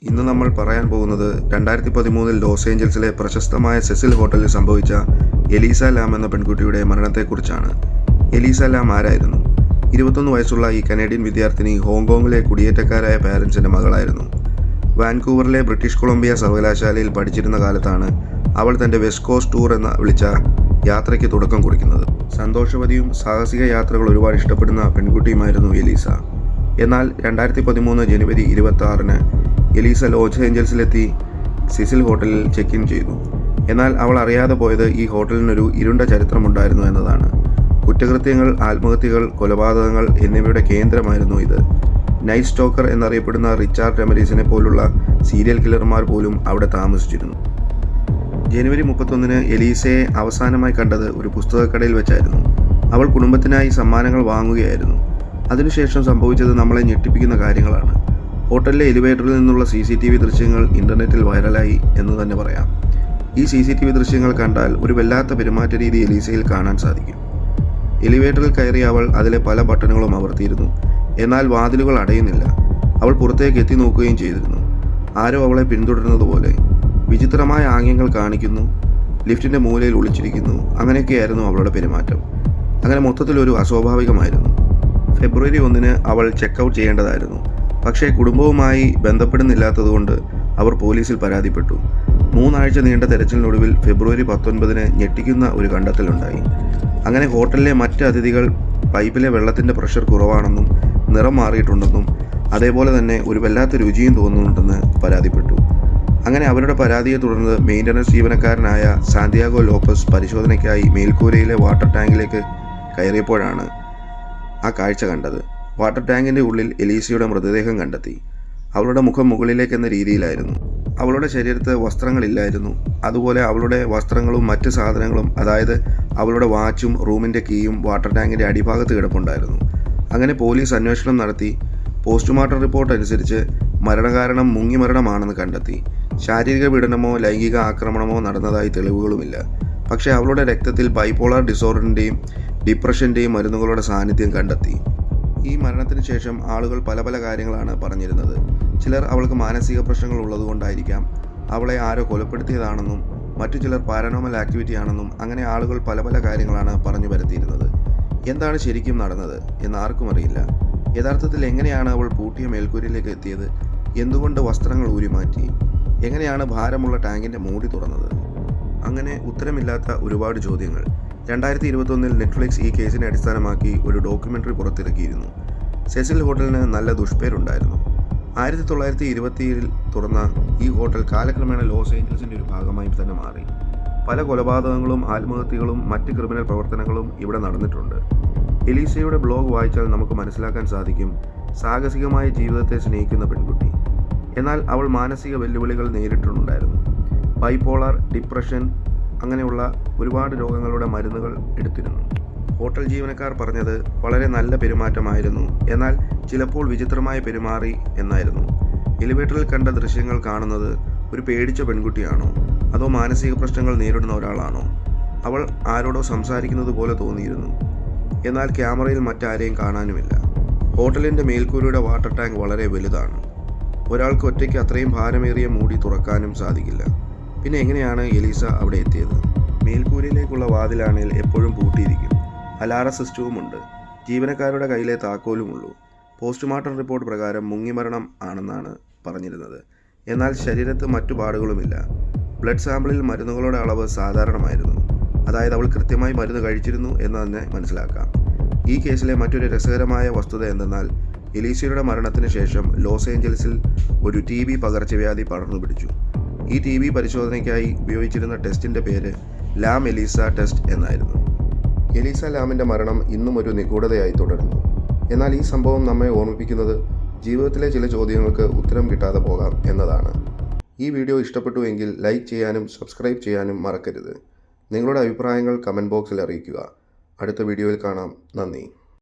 ഇന്ന് നമ്മൾ പറയാൻ പോകുന്നത് 2013 ലോസ് ഏഞ്ചൽസിലെ പ്രശസ്തമായ സെസിൽ ഹോട്ടലിൽ സംഭവിച്ച എലീസ ലാം എന്ന പെൺകുട്ടിയുടെ മരണത്തെക്കുറിച്ചാണ്. എലീസ ലാം ആരായിരുന്നു? 21 വയസ്സുള്ള ഈ കനേഡിയൻ വിദ്യാർത്ഥിനി ഹോങ്കോങ്ങിലെ കുടിയേറ്റക്കാരായ പാരൻസിൻ്റെ മകളായിരുന്നു. വാൻകൂവറിലെ ബ്രിട്ടീഷ് കൊളംബിയ സർവകലാശാലയിൽ പഠിച്ചിരുന്ന കാലത്താണ് അവൾ തൻ്റെ വെസ്റ്റ് കോസ്റ്റ് ടൂർ എന്ന് വിളിച്ച യാത്രയ്ക്ക് തുടക്കം കുറിക്കുന്നത്. സന്തോഷവതിയും സാഹസിക യാത്രകൾ ഒരുപാട് ഇഷ്ടപ്പെടുന്ന പെൺകുട്ടിയുമായിരുന്നു എലീസ. എന്നാൽ 2013 ജനുവരി 26-ന് എലീസ ലോസ് ഏഞ്ചൽസിലെത്തി സെസിൽ ഹോട്ടലിൽ ചെക്ക് ഇൻ ചെയ്തു. എന്നാൽ അവൾ അറിയാതെ പോയത് ഈ ഹോട്ടലിനൊരു ഇരുണ്ട ചരിത്രമുണ്ടായിരുന്നു എന്നതാണ്. കുറ്റകൃത്യങ്ങൾ, ആത്മഹത്യകൾ, കൊലപാതകങ്ങൾ എന്നിവയുടെ കേന്ദ്രമായിരുന്നു ഇത്. നൈറ്റ് സ്റ്റോക്കർ എന്നറിയപ്പെടുന്ന റിച്ചാർഡ് റെമരീസിനെ പോലുള്ള സീരിയൽ കില്ലർമാർ പോലും അവിടെ താമസിച്ചിരുന്നു. ജനുവരി 31-ന് എലീസയെ അവസാനമായി കണ്ടത് ഒരു പുസ്തകക്കടയിൽ വെച്ചായിരുന്നു. അവൾ കുടുംബത്തിനായി സമ്മാനങ്ങൾ വാങ്ങുകയായിരുന്നു. അതിനുശേഷം സംഭവിച്ചത് നമ്മളെ ഞെട്ടിപ്പിക്കുന്ന കാര്യങ്ങളാണ്. ഹോട്ടലിലെ എലിവേറ്ററിൽ നിന്നുള്ള CCTV ദൃശ്യങ്ങൾ ഇൻ്റർനെറ്റിൽ വൈറലായി എന്ന് തന്നെ പറയാം. ഈ CCTV ദൃശ്യങ്ങൾ കണ്ടാൽ ഒരു വല്ലാത്ത പെരുമാറ്റ രീതി എലീസയിൽ കാണാൻ സാധിക്കും. എലിവേറ്ററിൽ കയറിയ അവൾ അതിലെ പല ബട്ടണുകളും അമർത്തിയിരുന്നു. എന്നാൽ വാതിലുകൾ അടയുന്നില്ല. അവൾ പുറത്തേക്ക് എത്തി നോക്കുകയും ചെയ്തിരുന്നു. ആരോ അവളെ പിന്തുടരുന്നത് പോലെ. വിചിത്രമായ ആംഗ്യങ്ങൾ കാണിക്കുന്നു, ലിഫ്റ്റിൻ്റെ മൂലയിൽ ഒളിച്ചിരിക്കുന്നു. അങ്ങനെയൊക്കെയായിരുന്നു അവളുടെ പെരുമാറ്റം. അങ്ങനെ മൊത്തത്തിലൊരു അസ്വാഭാവികമായിരുന്നു. ഫെബ്രുവരി 1-ന് അവൾ ചെക്കൗട്ട് ചെയ്യേണ്ടതായിരുന്നു. പക്ഷേ കുടുംബവുമായി ബന്ധപ്പെടുന്നില്ലാത്തതുകൊണ്ട് അവർ പോലീസിൽ പരാതിപ്പെട്ടു. 3 ആഴ്ച നീണ്ട തെരച്ചിലിനൊടുവിൽ ഫെബ്രുവരി 19-ന് ഞെട്ടിക്കുന്ന ഒരു കണ്ടെത്തലുണ്ടായി. അങ്ങനെ ഹോട്ടലിലെ മറ്റ് അതിഥികൾ പൈപ്പിലെ വെള്ളത്തിൻ്റെ പ്രഷർ കുറവാണെന്നും നിറം മാറിയിട്ടുണ്ടെന്നും അതേപോലെ തന്നെ ഒരു വല്ലാത്ത രുചിയും തോന്നുന്നുണ്ടെന്ന് പരാതിപ്പെട്ടു. അങ്ങനെ അവരുടെ പരാതിയെ തുടർന്ന് മെയിൻ്റനൻസ് ജീവനക്കാരനായ സാന്തിയാഗോ ലോപ്പസ് പരിശോധനയ്ക്കായി മേൽക്കൂരയിലെ വാട്ടർ ടാങ്കിലേക്ക് കയറിയപ്പോഴാണ് ആ കാഴ്ച കണ്ടത്. വാട്ടർ ടാങ്കിൻ്റെ ഉള്ളിൽ എലീസയുടെ മൃതദേഹം കണ്ടെത്തി. അവളുടെ മുഖം മുകളിലേക്കെന്ന രീതിയിലായിരുന്നു. അവളുടെ ശരീരത്ത് വസ്ത്രങ്ങളില്ലായിരുന്നു. അതുപോലെ അവളുടെ വസ്ത്രങ്ങളും മറ്റ് സാധനങ്ങളും, അതായത് അവളുടെ വാച്ചും റൂമിൻ്റെ കീയും വാട്ടർ ടാങ്കിൻ്റെ അടിഭാഗത്ത് കിടപ്പുണ്ടായിരുന്നു. അങ്ങനെ പോലീസ് അന്വേഷണം നടത്തി. പോസ്റ്റ്മോർട്ടം റിപ്പോർട്ട് അനുസരിച്ച് മരണകാരണം മുങ്ങിമരണമാണെന്ന് കണ്ടെത്തി. ശാരീരിക പീഡനമോ ലൈംഗിക ആക്രമണമോ നടന്നതായി തെളിവുകളുമില്ല. പക്ഷേ അവളുടെ രക്തത്തിൽ ബൈപോളാർ ഡിസോർഡറിൻ്റെയും ഡിപ്രഷൻ്റെയും മരുന്നുകളുടെ സാന്നിധ്യം കണ്ടെത്തി. ഈ മരണത്തിന് ശേഷം ആളുകൾ പല കാര്യങ്ങളാണ് പറഞ്ഞിരുന്നത്. ചിലർ അവൾക്ക് മാനസിക പ്രശ്നങ്ങൾ ഉള്ളതുകൊണ്ടായിരിക്കാം, അവളെ ആരോ കൊലപ്പെടുത്തിയതാണെന്നും മറ്റു ചിലർ പാരനോമൽ ആക്ടിവിറ്റി ആണെന്നും അങ്ങനെ ആളുകൾ പല കാര്യങ്ങളാണ് പറഞ്ഞു വരുത്തിയിരുന്നത്. എന്താണ് ശരിക്കും നടന്നത് എന്ന് ആർക്കും അറിയില്ല. യഥാർത്ഥത്തിൽ എങ്ങനെയാണ് അവൾ പൂട്ടിയ മേൽക്കൂരയിലേക്ക് എത്തിയത്? എന്തുകൊണ്ട് വസ്ത്രങ്ങൾ ഊരിമാറ്റി? എങ്ങനെയാണ് ഭാരമുള്ള ടാങ്കിൻ്റെ മൂടി തുറന്നത്? അങ്ങനെ ഉത്തരമില്ലാത്ത ഒരുപാട് ചോദ്യങ്ങൾ. 2021-ൽ നെറ്റ്ഫ്ലിക്സ് ഈ കേസിനെ അടിസ്ഥാനമാക്കി ഒരു ഡോക്യുമെൻ്ററി പുറത്തിറക്കിയിരുന്നു. സെസിൽ ഹോട്ടലിന് നല്ല ദുഷ്പേരുണ്ടായിരുന്നു. 1927-ൽ തുറന്ന ഈ ഹോട്ടൽ കാലക്രമേണ ലോസ് ഏഞ്ചൽസിൻ്റെ ഒരു ഭാഗമായി തന്നെ മാറി. പല കൊലപാതകങ്ങളും ആത്മഹത്യകളും മറ്റ് ക്രിമിനൽ പ്രവർത്തനങ്ങളും ഇവിടെ നടന്നിട്ടുണ്ട്. എലീസയുടെ ബ്ലോഗ് വായിച്ചാൽ നമുക്ക് മനസ്സിലാക്കാൻ സാധിക്കും, സാഹസികമായ ജീവിതത്തെ സ്നേഹിക്കുന്ന പെൺകുട്ടി. എന്നാൽ അവൾ മാനസിക വെല്ലുവിളികൾ നേരിട്ടിട്ടുണ്ടായിരുന്നു. ബൈപോളാർ, ഡിപ്രഷൻ, അങ്ങനെയുള്ള ഒരുപാട് രോഗങ്ങളുടെ മരുന്നുകൾ എടുത്തിരുന്നു. ഹോട്ടൽ ജീവനക്കാർ പറഞ്ഞത് വളരെ നല്ല പെരുമാറ്റമായിരുന്നു, എന്നാൽ ചിലപ്പോൾ വിചിത്രമായി പെരുമാറി എന്നായിരുന്നു. എലിവേറ്ററിൽ കണ്ട ദൃശ്യങ്ങൾ കാണുന്നത് ഒരു പേടിച്ച പെൺകുട്ടിയാണോ അതോ മാനസിക പ്രശ്നങ്ങൾ നേരിടുന്ന ഒരാളാണോ? അവൾ ആരോടോ സംസാരിക്കുന്നത് പോലെ തോന്നിയിരുന്നു. എന്നാൽ ക്യാമറയിൽ മറ്റാരെയും കാണാനുമില്ല. ഹോട്ടലിൻ്റെ മേൽക്കൂരയുടെ വാട്ടർ ടാങ്ക് വളരെ വലുതാണ്. ഒരാൾക്ക് ഒറ്റയ്ക്ക് അത്രയും ഭാരമേറിയ മൂടി തുറക്കാനും സാധിക്കില്ല. പിന്നെ എങ്ങനെയാണ് എലീസ അവിടെ എത്തിയത്? മേൽക്കൂരയിലേക്കുള്ള വാതിലാണെങ്കിൽ എപ്പോഴും പൂട്ടിയിരിക്കും. അലാറം സിസ്റ്റവുമുണ്ട്. ജീവനക്കാരുടെ കയ്യിലെ താക്കോലുമുള്ളൂ. പോസ്റ്റ്മോർട്ടം റിപ്പോർട്ട് പ്രകാരം മുങ്ങിമരണം ആണെന്നാണ് പറഞ്ഞിരുന്നത്. എന്നാൽ ശരീരത്ത് മറ്റു പാടുകളുമില്ല. ബ്ലഡ് സാമ്പിളിൽ മരുന്നുകളുടെ അളവ് സാധാരണമായിരുന്നു. അതായത് അവൾ കൃത്യമായി മരുന്ന് കഴിച്ചിരുന്നു എന്ന് തന്നെ മനസ്സിലാക്കാം. ഈ കേസിലെ മറ്റൊരു രസകരമായ വസ്തുത എന്തെന്നാൽ എലീസയുടെ മരണത്തിന് ശേഷം ലോസ് ഏഞ്ചൽസിൽ ഒരു TB പകർച്ചവ്യാധി പടർന്നു പിടിച്ചു. ഈ TB പരിശോധനയ്ക്കായി ഉപയോഗിച്ചിരുന്ന ടെസ്റ്റിൻ്റെ പേര് ലാം എലീസ ടെസ്റ്റ് എന്നായിരുന്നു. എലീസ ലാമിൻ്റെ മരണം ഇന്നും ഒരു നിഗൂഢതയായി തുടരുന്നു. എന്നാൽ ഈ സംഭവം നമ്മെ ഓർമ്മിപ്പിക്കുന്നത് ജീവിതത്തിലെ ചില ചോദ്യങ്ങൾക്ക് ഉത്തരം കിട്ടാതെ പോകാം എന്നതാണ്. ഈ വീഡിയോ ഇഷ്ടപ്പെട്ടു എങ്കിൽ ലൈക്ക് ചെയ്യാനും സബ്സ്ക്രൈബ് ചെയ്യാനും മറക്കരുത്. നിങ്ങളുടെ അഭിപ്രായങ്ങൾ കമൻറ്റ് ബോക്സിൽ അറിയിക്കുക. അടുത്ത വീഡിയോയിൽ കാണാം. നന്ദി.